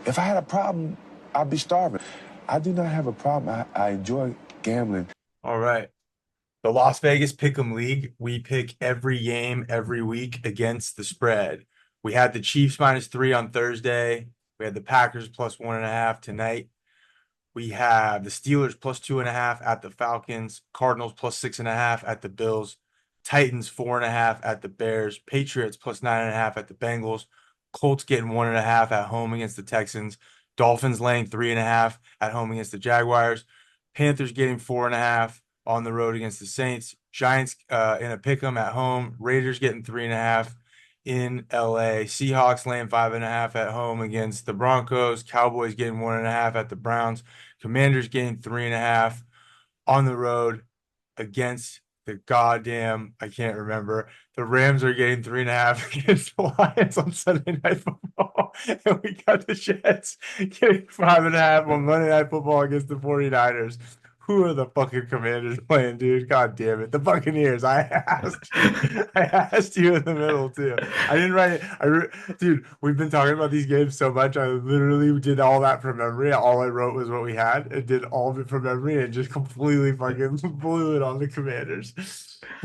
If I had a problem, I'd be starving. I do not have a problem. I enjoy gambling. All right. The Las Vegas Pick'em League, we pick every game every week against the spread. We had the Chiefs -3 on Thursday. We had the Packers +1.5 tonight. We have the Steelers +2.5 at the Falcons, Cardinals +6.5 at the Bills, Titans 4.5 at the Bears, Patriots +9.5 at the Bengals, Colts getting 1.5 at home against the Texans, Dolphins laying 3.5 at home against the Jaguars, Panthers getting 4.5 on the road against the Saints, Giants in a pick'em at home, Raiders getting 3.5 in LA, Seahawks laying 5.5 at home against the Broncos, Cowboys getting 1.5 at the Browns. Commanders getting 3.5 on the road against the goddamn, I can't remember. The Rams are getting 3.5 against the Lions on Sunday Night Football. And we got the Jets getting 5.5 on Monday Night Football against the 49ers. Who are the fucking Commanders playing, dude? God damn it. The Buccaneers. I asked you. I asked you in the middle, too. I didn't write it. Dude, we've been talking about these games so much. I literally did all that from memory. All I wrote was what we had and did all of it from memory and just completely fucking blew it on the Commanders.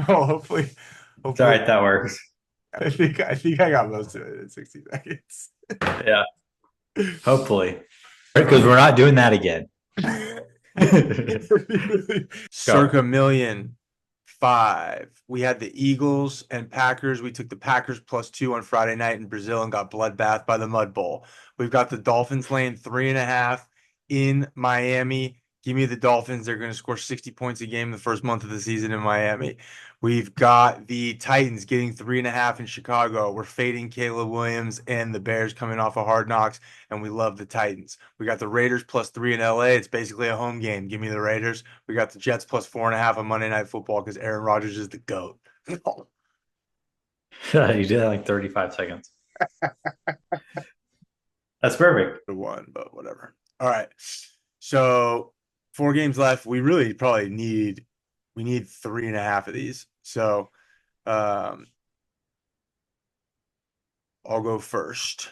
Well, hopefully, It's all hopefully, right. That works. I think I got most of it in 60 seconds. Yeah. Hopefully. Because we're not doing that again. Circa Million 5. We had the Eagles and Packers. We took the Packers +2 on Friday night in Brazil and got bloodbath by the Mud Bowl. We've got the Dolphins laying 3.5 in Miami. Give me the Dolphins. They're going to score 60 points a game the first month of the season in Miami. We've got the Titans getting 3.5 in Chicago. We're fading Caleb Williams and the Bears coming off of Hard Knocks, and we love the Titans. We got the Raiders +3 in LA. It's basically a home game. Give me the Raiders. We got the Jets +4.5 on Monday Night Football because Aaron Rodgers is the GOAT. You did that in like 35 seconds. That's perfect. One, but whatever. All right. So 4 games left. We really probably need 3.5 of these. So I'll go first.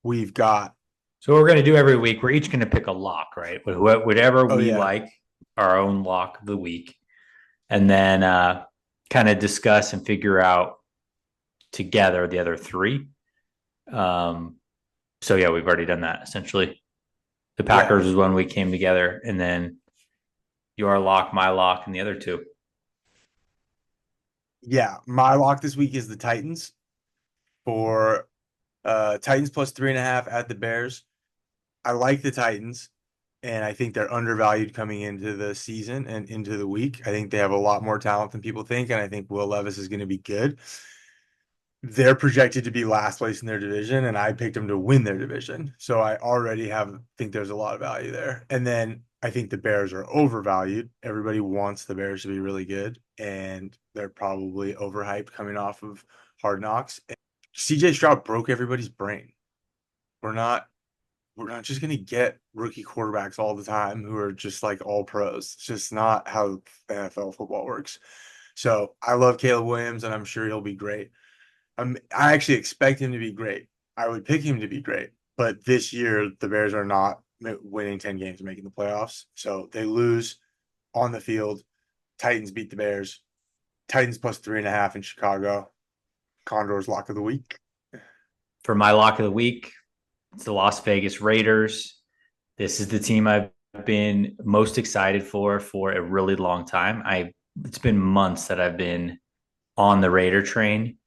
We've got So what we're going to do every week, we're each going to pick a lock, right? Whatever we like, our own lock of the week. And then kind of discuss and figure out together the other three. So yeah, we've already done that essentially. The Packers is when we came together, and then your lock, my lock, and the other two. Yeah, my lock this week is the Titans for Titans +3.5 at the Bears. I like the Titans, and I think they're undervalued coming into the season and into the week. I think they have a lot more talent than people think, and I think Will Levis is going to be good. They're projected to be last place in their division, and I picked them to win their division. So I already think there's a lot of value there. And then I think the Bears are overvalued. Everybody wants the Bears to be really good, and they're probably overhyped coming off of Hard Knocks. CJ Stroud broke everybody's brain. We're not just going to get rookie quarterbacks all the time who are just like all pros. It's just not how NFL football works. So I love Caleb Williams, and I'm sure he'll be great. I actually expect him to be great. I would pick him to be great. But this year, the Bears are not winning 10 games and making the playoffs. So they lose on the field. Titans beat the Bears. Titans +3.5 in Chicago. Condors lock of the week. For my lock of the week, it's the Las Vegas Raiders. This is the team I've been most excited for a really long time. It's been months that I've been on the Raider train.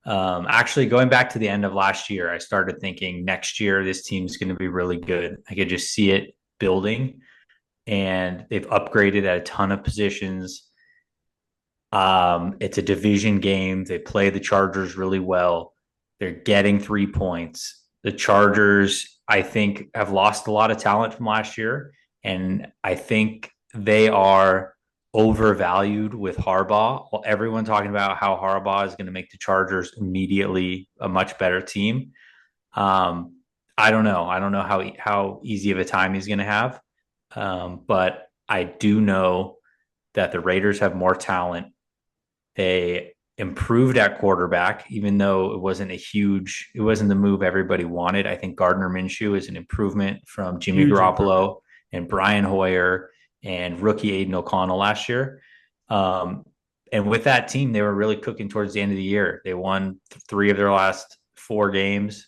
Actually, going back to the end of last year, I started thinking next year this team's going to be really good. I could just see it building, and they've upgraded at a ton of positions. It's a division game. They play the Chargers really well. They're getting 3 points. The Chargers, I think, have lost a lot of talent from last year, and I think they are overvalued with Harbaugh. Well, everyone talking about how Harbaugh is going to make the Chargers immediately a much better team. I don't know. I don't know how easy of a time he's going to have. But I do know that the Raiders have more talent. They improved at quarterback, even though it wasn't the move everybody wanted. I think Gardner Minshew is an improvement from Jimmy Huge Garoppolo and Brian Hoyer and rookie Aiden O'Connell last year. And with that team, they were really cooking towards the end of the year. They won 3 of their last 4 games,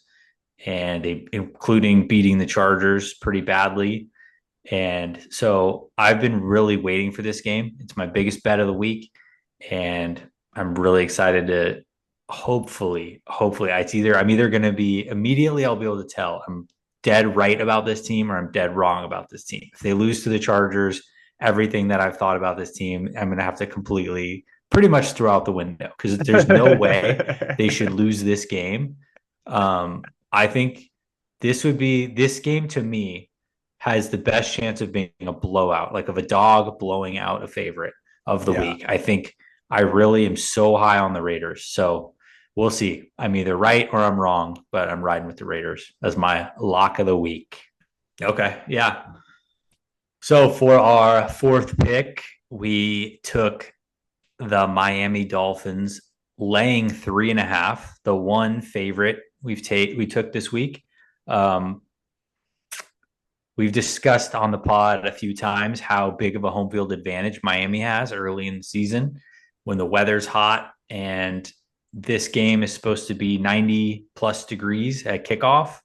and including beating the Chargers pretty badly. And so I've been really waiting for this game. It's my biggest bet of the week, and I'm really excited to hopefully I'm either going to be immediately, I'll be able to tell I'm dead right about this team or I'm dead wrong about this team. If they lose to the Chargers, everything that I've thought about this team, I'm going to have to completely pretty much throw out the window, because there's no way they should lose this game. I think this game to me has the best chance of being a blowout, like of a dog blowing out a favorite of the week. I think I really am so high on the Raiders. So we'll see. I'm either right or I'm wrong, but I'm riding with the Raiders as my lock of the week. Okay. Yeah. So for our 4th pick, we took the Miami Dolphins laying 3.5, the one favorite we took this week. We've discussed on the pod a few times how big of a home field advantage Miami has early in the season when the weather's hot, and this game is supposed to be 90 plus degrees at kickoff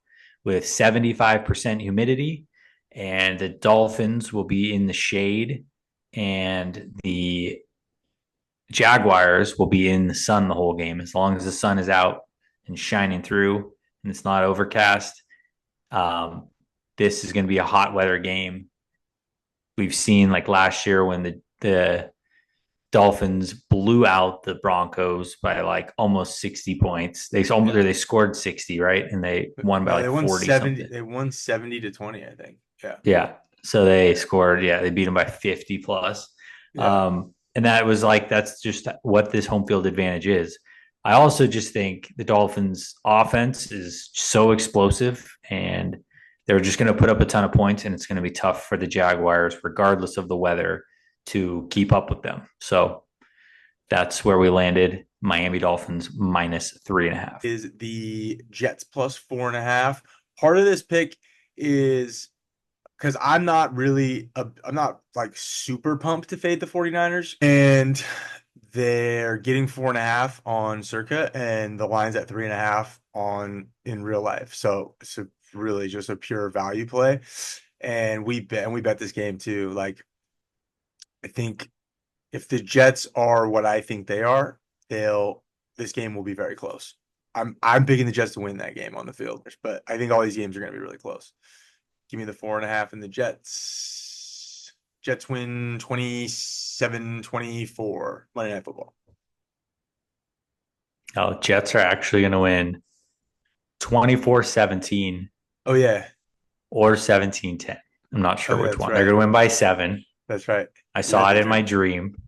with 75% humidity, and the Dolphins will be in the shade and the Jaguars will be in the sun the whole game, as long as the sun is out and shining through and it's not overcast. This is going to be a hot weather game. We've seen, like last year when the Dolphins blew out the Broncos by like almost 60 points. They scored 60, right? And they won by like 40 something. They won 70-20, I think. Yeah. Yeah. So they scored, they beat them by 50 plus. Yeah. And that was like, that's just what this home field advantage is. I also just think the Dolphins offense is so explosive, and they're just going to put up a ton of points, and it's going to be tough for the Jaguars, regardless of the weather, to keep up with them. So that's where we landed. Miami Dolphins minus 3.5. Is the Jets plus 4.5. Part of this pick is because I'm not like super pumped to fade the 49ers, and they're getting 4.5 on Circa, and the line's at 3.5 in real life. So it's really just a pure value play. And we bet this game too. Like, I think if the Jets are what I think they are, this game will be very close. I'm picking the Jets to win that game on the field, but I think all these games are going to be really close. Give me the 4.5 and the Jets. Jets win 27-24 Monday Night Football. Oh, Jets are actually going to win 24-17. Oh, yeah. Or 17-10. I'm not sure which one. Right. They're going to win by 7. That's right. I saw it in my dream.